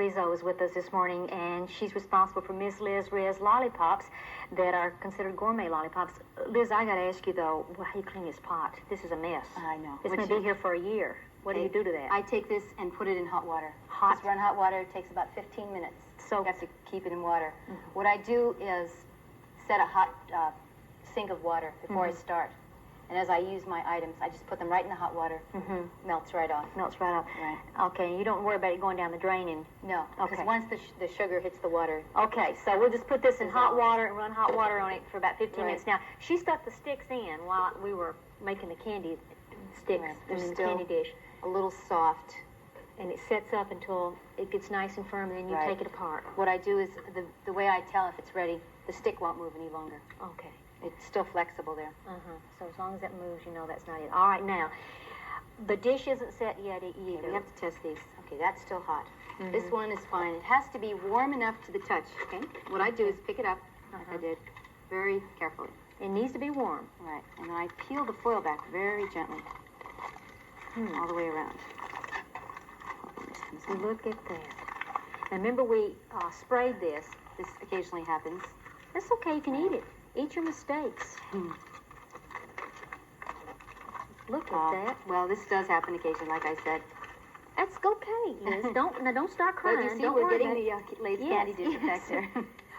Rizzo is with us this morning, and she's responsible for Miss Liz Rizzo's Lollipops that are considered gourmet lollipops. Liz, I got to ask you, though, how do you clean this pot? This is a mess. I know. It's going to be here for a year. What do you do to that? I take this and put it in hot water. Hot? Just run hot water. It takes about 15 minutes. So you have to keep it in water. What I do is set a hot sink of water before I start. And as I use my items, I just put them right in the hot water. Melts right off. Melts right off. Right. Okay, you don't worry about it going down the drain. And no, because okay. Once the sugar hits the water. Okay, so we'll just put this in hot water and run hot water on it for about 15 minutes. Now, she stuck the sticks in while we were making the candy sticks in the candy dish. A little soft. And it sets up until it gets nice and firm, and then you take it apart. What I do is, the way I tell if it's ready, the stick won't move any longer. Okay. It's still flexible there. So as long as it moves, you know that's not it. All right, now, the dish isn't set yet either. Okay, we have to test these. Okay, that's still hot. This one is fine. It has to be warm enough to the touch, okay? What I do is pick it up, like I did, very carefully. It needs to be warm. Right, and then I peel the foil back very gently, all the way around. Look at that. Now remember we sprayed this. This occasionally happens. That's okay, you can eat it. Eat your mistakes. Look at that. Well, this does happen occasionally, like I said. That's okay, Liz. Don't start crying. Well, you see, don't we're worry getting the Lay's candy dish effect there.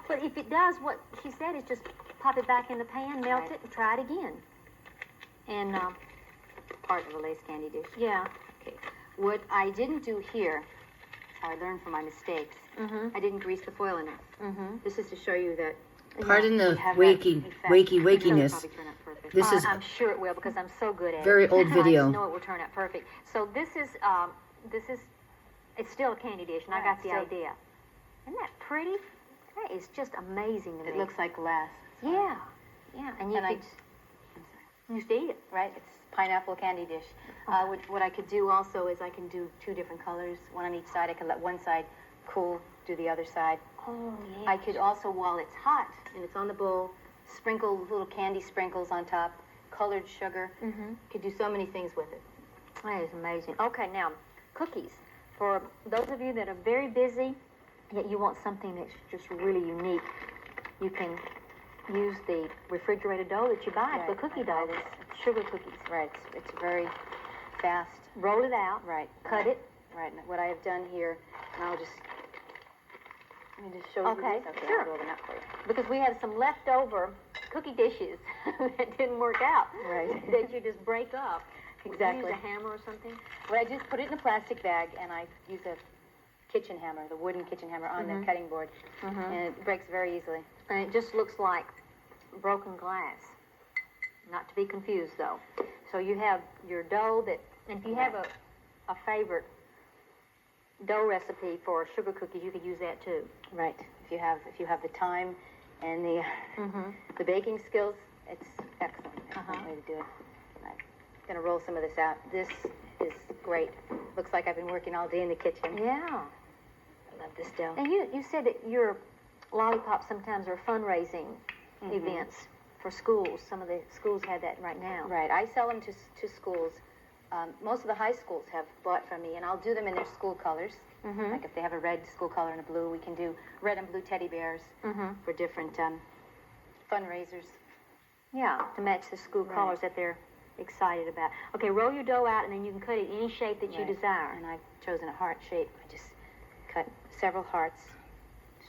But if it does, what she said is just pop it back in the pan, melt it, and try it again. And part of the Lay's candy dish. Yeah. Okay. What I didn't do here, I learned from my mistakes. I didn't grease the foil enough. This is to show you that. Pardon the wakiness. This is I'm sure it will because I'm so good at it. very old video. I know it will turn out perfect. So this is it's still a candy dish, and I got the idea. Isn't that pretty? That is just amazing to me. It looks like glass. Yeah, and you used to eat it. Right, it's pineapple candy dish. What I could do also is I can do two different colors, one on each side. I can let one side cool, do the other side. Oh, yes. I could also, while it's hot and it's on the bowl, sprinkle little candy sprinkles on top, colored sugar. Could do so many things with it. That is amazing. Okay, now, cookies. For those of you that are very busy, yet you want something that's just really unique, you can use the refrigerated dough that you buy, the cookie dough, sugar cookies. Right, it's very fast. Roll it out. Right. Cut it. Right, and what I have done here, and let me just show you Okay, this. Okay, sure. I'll roll them out for you. Because we have some leftover cookie dishes that didn't work out. Right. That you just break up. Exactly. Use a hammer or something? What I do is put it in a plastic bag, and I use a kitchen hammer, the wooden kitchen hammer on the cutting board, and it breaks very easily. And it just looks like broken glass. Not to be confused, though. So you have your dough that, and if you have a favorite dough recipe for sugar cookies, you could use that too. Right. If you have the time and the baking skills, it's excellent. Excellent way to do it. I'm going to roll some of this out. This is great. Looks like I've been working all day in the kitchen. Yeah. I love this dough. And you said that your lollipops sometimes are fundraising events for schools. Some of the schools have that right now. Right. I sell them to schools. Most of the high schools have bought from me, and I'll do them in their school colors. Like if they have a red school color and a blue, we can do red and blue teddy bears for different fundraisers. Yeah, to match the school colors that they're excited about. Okay, roll your dough out, and then you can cut it any shape that you desire. And I've chosen a heart shape. I just cut several hearts.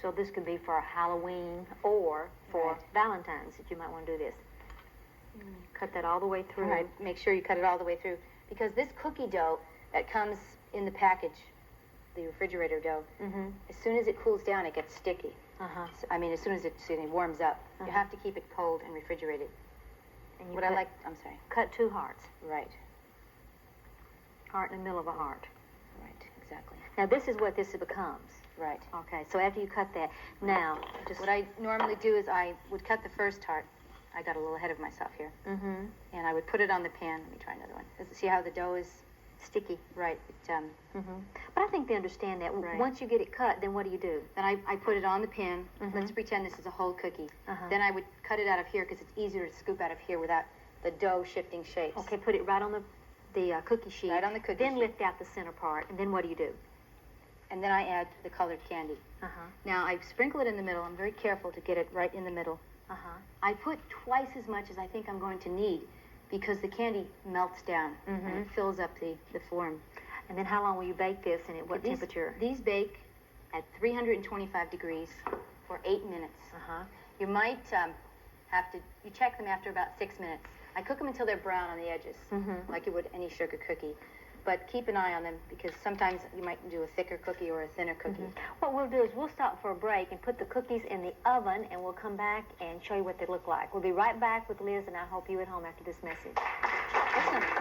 So this could be for Halloween or for Valentine's, if you might want to do this. Cut that all the way through. Right. Make sure you cut it all the way through. Because this cookie dough that comes in the package, the refrigerator dough, as soon as it cools down, it gets sticky. So, I mean, as soon as it warms up, you have to keep it cold and refrigerated. And what I like, I'm sorry. Cut two hearts. Right. Heart in the middle of a heart. Right, exactly. Now this is what this becomes. Right. Okay, so after you cut that, now, just... What I normally do is I would cut the first heart. I got a little ahead of myself here. And I would put it on the pan. Let me try another one. See how the dough is sticky? Right. But I think they understand that. Once you get it cut, then what do you do? Then I put it on the pan. Let's pretend this is a whole cookie. Then I would cut it out of here because it's easier to scoop out of here without the dough shifting shapes. Okay, put it right on the cookie sheet. Right on the cookie Then sheet. lift out the center part. And then what do you do? and then I add the colored candy. Now I sprinkle it in the middle. I'm very careful to get it right in the middle. I put twice as much as I think I'm going to need because the candy melts down and it fills up the form. And then how long will you bake this and at what temperature? These bake at 325 degrees for 8 minutes. You might have to, you check them after about 6 minutes. I cook them until they're brown on the edges, like you would any sugar cookie. But keep an eye on them because sometimes you might do a thicker cookie or a thinner cookie. What we'll do is we'll stop for a break and put the cookies in the oven, and we'll come back and show you what they look like. We'll be right back with Liz, and I hope you at home after this message. Listen.